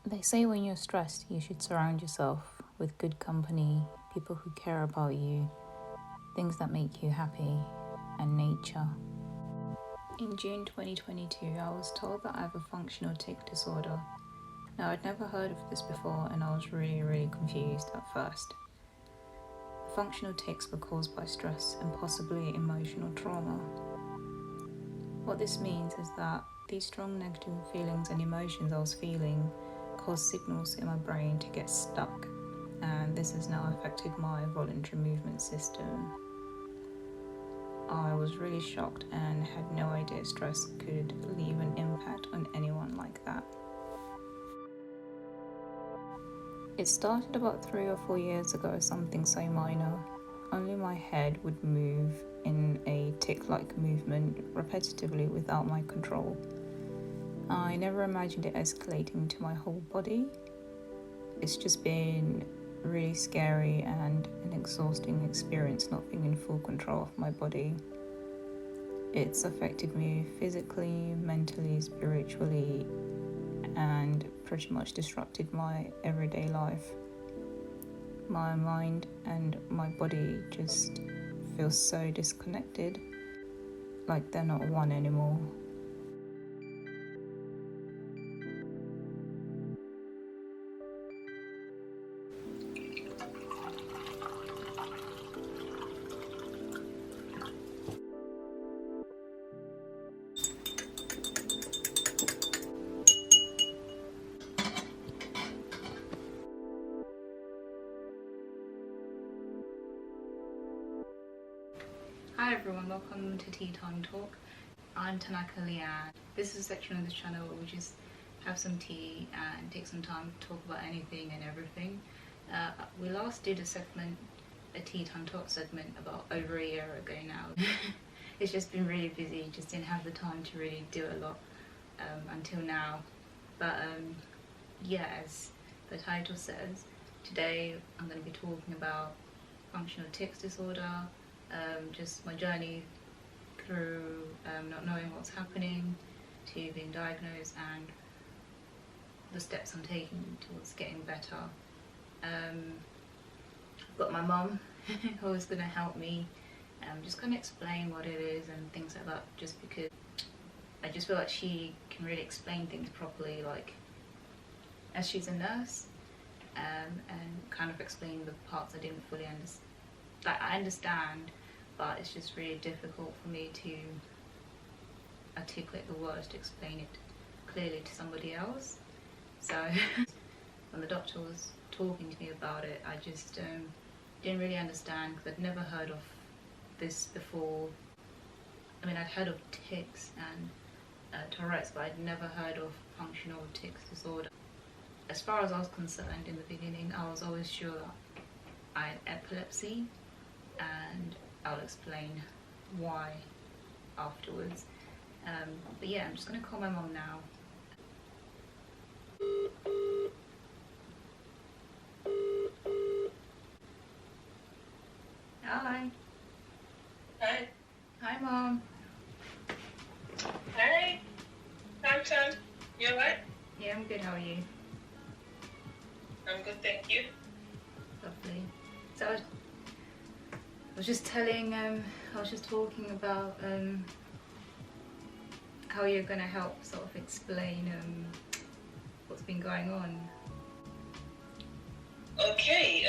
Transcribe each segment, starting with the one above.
They say when you're stressed, you should surround yourself with good company, people who care about you, things that make you happy, and nature. In June 2022, I was told that I have a functional tic disorder. Now, I'd never heard of this before, and I was really confused at first. The functional tics were caused by stress and possibly emotional trauma. What this means is that these strong negative feelings and emotions I was feeling caused signals in my brain to get stuck, and this has now affected my voluntary movement system. I was really shocked and had no idea stress could leave an impact on anyone like that. It started about 3 or 4 years ago as something so minor. Only my head would move in a tic-like movement repetitively without my control. I never imagined it escalating to my whole body. It's just been really scary and an exhausting experience not being in full control of my body. It's affected me physically, mentally, spiritually, and pretty much disrupted my everyday life. My mind and my body just feel so disconnected, like they're not one anymore. Hi everyone, welcome to Tea Time Talk. I'm Tanaka Leanne. This is a section of the channel where we just have some tea and take some time to talk about anything and everything. We last did a Tea Time Talk segment about over a year ago now. It's just been really busy, just didn't have the time to really do a lot until now. But yeah, as the title says, today I'm going to be talking about functional tics disorder, just my journey through not knowing what's happening to being diagnosed and the steps I'm taking towards getting better. I've got my mum who is going to help me just kind of explain what it is and things like that, just because I just feel like she can really explain things properly, like as she's a nurse, and kind of explain the parts I didn't fully understand. Like, I understand, but it's just really difficult for me to articulate the words to explain it clearly to somebody else. So when the doctor was talking to me about it, I just didn't really understand, because I'd never heard of this before. I mean, I'd heard of tics and Tourette's, but I'd never heard of functional tics disorder. As far as I was concerned in the beginning, I was always sure that I had epilepsy, and I'll explain why afterwards. But yeah, I'm just going to call my mom now. Hi. Hi. Hi, Mom. Hi. Samson, you alright? Yeah, I'm good. How are you? I'm good, thank you. Lovely. So I was just talking about how you're going to help sort of explain what's been going on. Okay,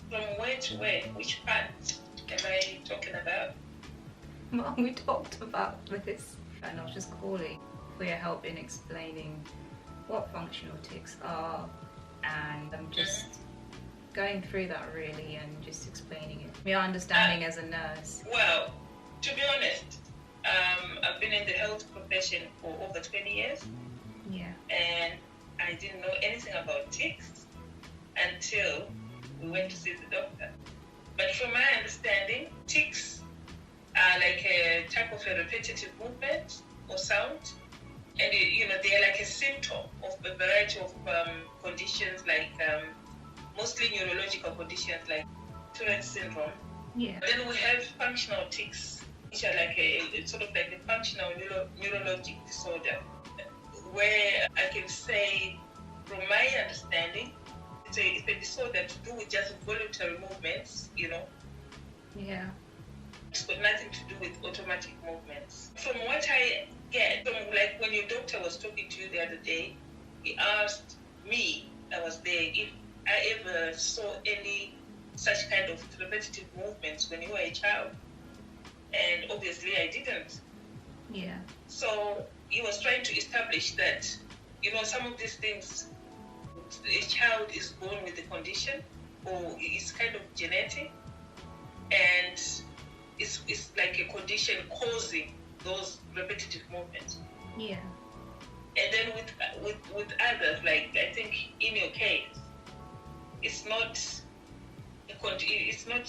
from where to where? Which part am I talking about? Mom, we talked about this, and I was just calling for your help in explaining what functional tics are, and I'm just going through that really and just explaining it. My understanding as a nurse. Well, to be honest, I've been in the health profession for over 20 years. Yeah. And I didn't know anything about tics until we went to see the doctor. But from my understanding, tics are like a type of a repetitive movement or sound, and they're like a symptom of a variety of conditions, like mostly neurological conditions like Tourette's syndrome. Yeah. Then we have functional tics, which are like it's sort of like a functional neurological disorder, where I can say from my understanding, it's a disorder to do with just voluntary movements, Yeah. It's got nothing to do with automatic movements. From what I get, like when your doctor was talking to you the other day, he asked me, I was there, if I ever saw any such kind of repetitive movements when you were a child. And obviously I didn't. Yeah. So he was trying to establish that, some of these things, a child is born with a condition or it's kind of genetic, and it's like a condition causing those repetitive movements. Yeah. And then with others, like I think in your case, it's not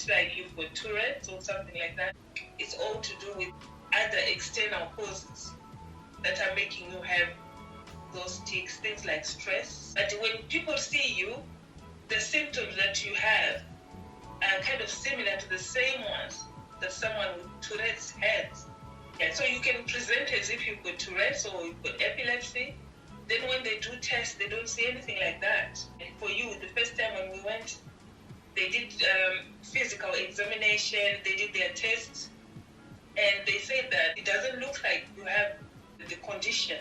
like you've got Tourette's or something like that. It's all to do with other external causes that are making you have those tics, things like stress. But when people see you, the symptoms that you have are kind of similar to the same ones that someone with Tourette's has. Yeah, so you can present as if you've got Tourette's or you've got epilepsy. Then when they do tests, they don't see anything like that. And for you, the first time when we went, they did physical examination, they did their tests, and they said that it doesn't look like you have the condition.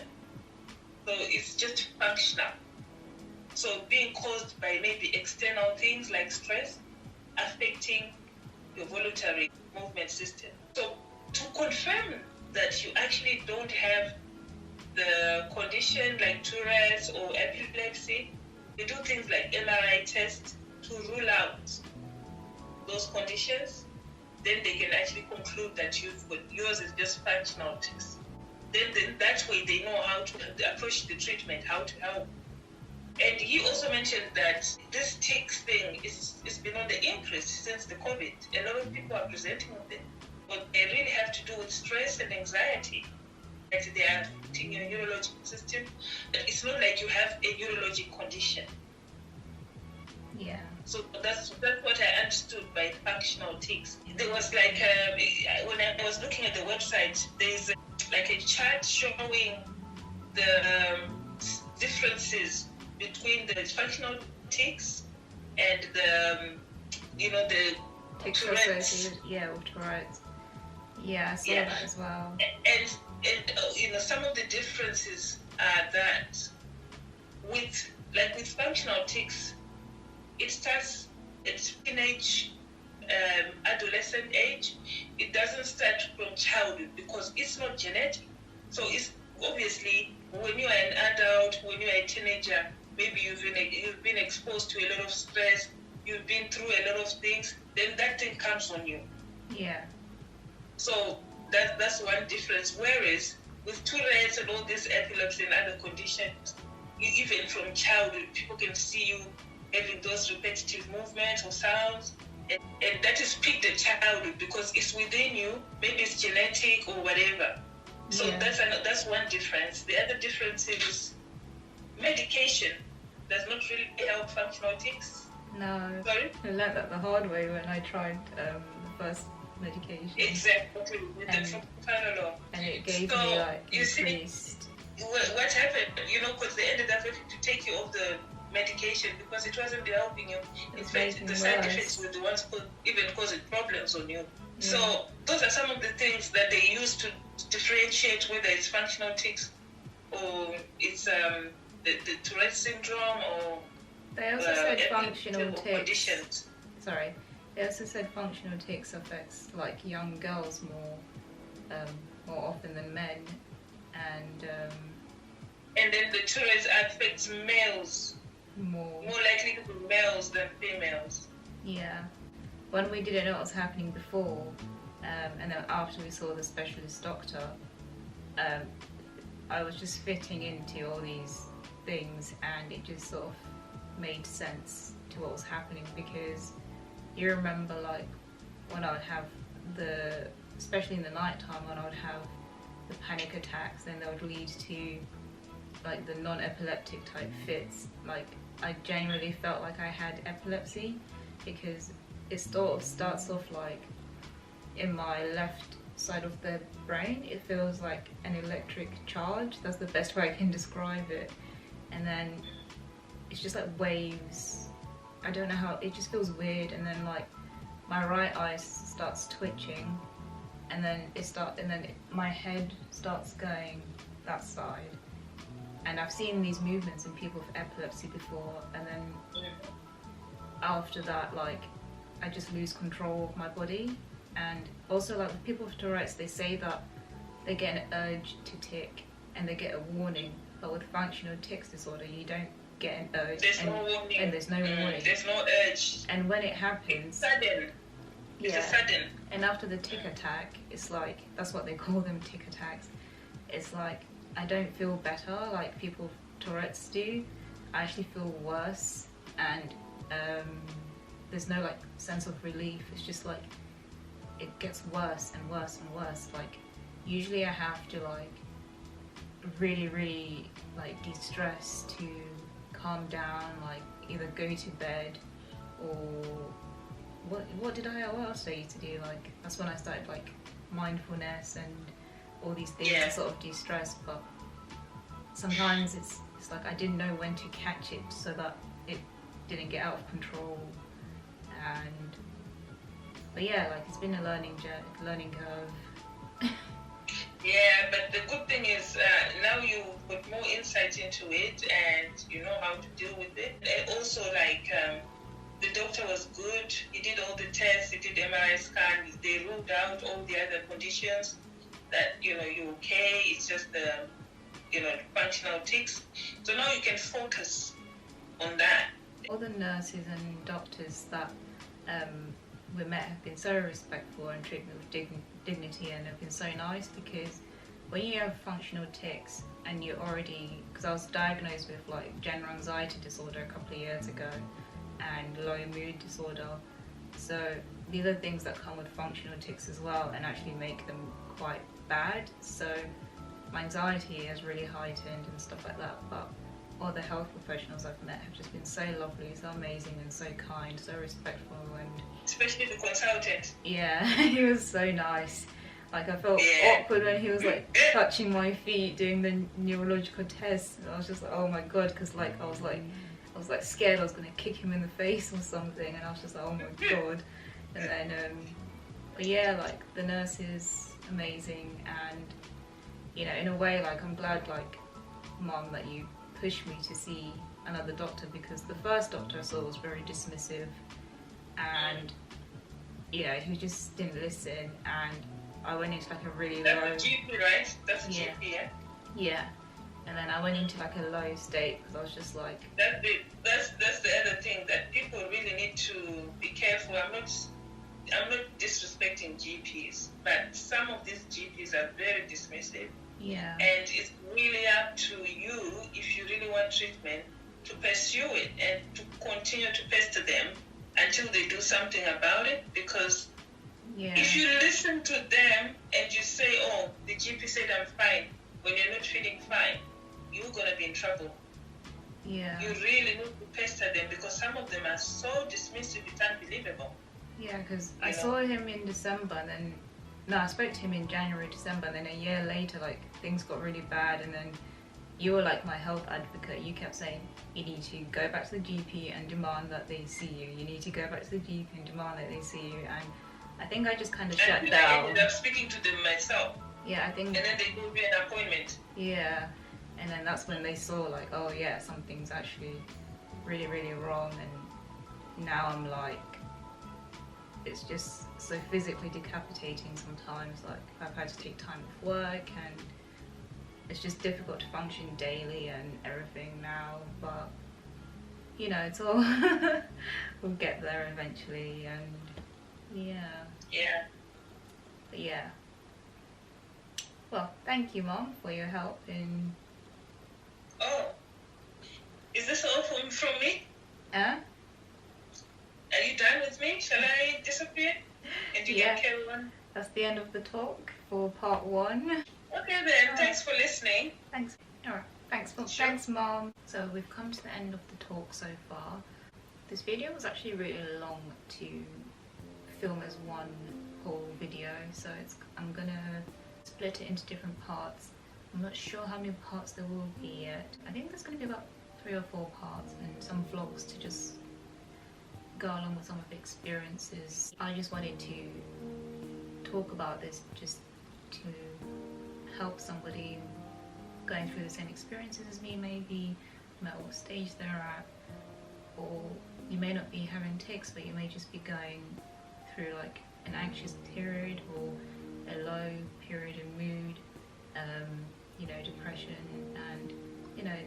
So it's just functional. So being caused by maybe external things like stress affecting your voluntary movement system. So to confirm that you actually don't have the condition like Tourette's or epilepsy, they do things like MRI tests to rule out those conditions. Then they can actually conclude that yours is just functional tics. Then that way they know how to approach the treatment, how to help. And he also mentioned that this tics thing is been on the increase since the COVID. A lot of people are presenting with it. But they really have to do with stress and anxiety. That they are affecting your neurological system. But it's not like you have a neurologic condition. Yeah. So that's what I understood by functional tics. There was like, when I was looking at the website, there's like a chart showing the differences between the functional tics and the Tics Tourette's. associated, with Tourette's. Yeah, I saw that as well. And some of the differences are that with functional tics, it starts at teenage, adolescent age. It doesn't start from childhood because it's not genetic. So it's obviously when you are an adult, when you are a teenager, maybe you've been exposed to a lot of stress, you've been through a lot of things, then that thing comes on you. Yeah. So that's one difference. Whereas with Tourette's and all this epilepsy and other conditions, even from childhood, people can see you having those repetitive movements or sounds, and that is picked at childhood because it's within you. Maybe it's genetic or whatever. So that's one difference. The other difference is medication does not really help functional tics. No. Sorry? I learned that the hard way when I tried the first medication. Exactly, with the Functional. And it gave me like increased. What happened? Because they ended up having to take you off the medication because it wasn't helping you. In fact, the side effects were the ones even causing problems on you. Yeah. So those are some of the things that they use to differentiate whether it's functional tics or it's the Tourette syndrome or they also said functional tics. Conditions. Sorry. They also said functional tics affects like young girls more often than men, and then the Tourette's affects males more likely to be males than females. Yeah. When we didn't know what was happening before, and then after we saw the specialist doctor, I was just fitting into all these things, and it just sort of made sense to what was happening, because you remember like when I would have especially in the night time, when I would have the panic attacks, then they would lead to like the non-epileptic type fits. Like I genuinely felt like I had epilepsy, because it sort of starts off like in my left side of the brain. It feels like an electric charge. That's the best way I can describe it. And then it's just like waves. I don't know how, it just feels weird, and then like my right eye starts twitching, and then my head starts going that side. And I've seen these movements in people with epilepsy before, and then after that, like, I just lose control of my body. And also, like, with people with Tourette's, they say that they get an urge to tic and they get a warning, but with functional tics disorder, you don't get an urge. There's no warning. And there's no warning. There's no urge. And when it happens, It's sudden. It's a sudden. And after the tic attack, it's like, that's what they call them, tic attacks. It's like, I don't feel better like people with Tourette's do. I actually feel worse, and there's no like sense of relief. It's just like, it gets worse and worse and worse. Like, usually I have to like really like de-stress to calm down, like either go to bed or what else I used to do. Like, that's when I started like mindfulness and all these things to sort of de-stress. But sometimes it's like I didn't know when to catch it so that it didn't get out of control. But yeah, like, it's been a learning curve. Yeah, but the good thing is now you put more insight into it and you know how to deal with it. And also, like, the doctor was good. He did all the tests. He did MRI scan. They ruled out all the other conditions that, you know, you're okay. It's just the, you know, functional tics. So now you can focus on that. All the nurses and doctors that we met have been so respectful and treat me with dignity, and have been so nice, because when you have functional tics and you're already, because I was diagnosed with like general anxiety disorder a couple of years ago and low mood disorder, so these are things that come with functional tics as well and actually make them quite bad. So my anxiety has really heightened and stuff like that, but all the health professionals I've met have just been so lovely, so amazing and so kind, so respectful. And especially the consultant. Yeah, he was so nice. Like, I felt awkward when he was like touching my feet doing the neurological tests, and I was just like, oh my god, because like I was like scared I was gonna kick him in the face or something, and I was just like, oh my god. And then but yeah, like, the nurse is amazing, and you know, in a way, like, I'm glad, like, Mom, that you pushed me to see another doctor, because the first doctor I saw was very dismissive, and you know, he just didn't listen, and I went into like a really That's low... a GP, right? That's a GP, yeah? Yeah. And then I went into like a low state, because I was just like... That's the other thing, that people really need to be careful. I'm not disrespecting GPs, but some of these GPs are very dismissive. Yeah. And it's really up to you, if you really want treatment, to pursue it and to continue to pester them until they do something about it. Because if you listen to them and you say, oh, the GP said I'm fine, when you're not feeling fine, you're going to be in trouble. Yeah. You really need to pester them, because some of them are so dismissive, it's unbelievable. Yeah, because I saw him in December, and then... No, I spoke to him in January, December, and then a year later, like, things got really bad, and then you were like my health advocate. You kept saying, you need to go back to the GP and demand that they see you. You need to go back to the GP and demand that they see you. And I think I just kind of shut down. I ended up speaking to them myself. Yeah, I think... And then they gave me an appointment. Yeah, and then that's when they saw, like, oh yeah, something's actually really, really wrong, and now I'm like... It's just so physically decapitating sometimes. Like, I've had to take time off work, and it's just difficult to function daily and everything now. But you know, it's all we'll get there eventually. And but yeah. Well, thank you, Mom, for your help in... Oh, is this all from me? Are you done with me? Shall I disappear? And you can carry on? That's the end of the talk for part 1. Okay then, thanks for listening. Thanks. Alright, thanks Mom. So we've come to the end of the talk so far. This video was actually really long to film as one whole video, so I'm gonna split it into different parts. I'm not sure how many parts there will be yet. I think there's gonna be about 3 or 4 parts and some vlogs to just go along with some of the experiences. I just wanted to talk about this just to help somebody going through the same experiences as me, maybe, no matter what stage they're at, or you may not be having tics, but you may just be going through like an anxious period or a low period in mood, depression, and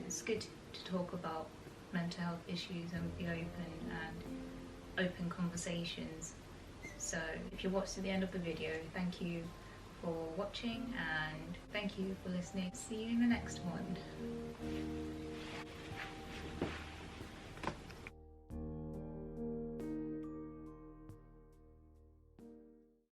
it's good to talk about mental health issues and be open conversations. So if you watched to the end of the video, thank you for watching and thank you for listening. See you in the next one.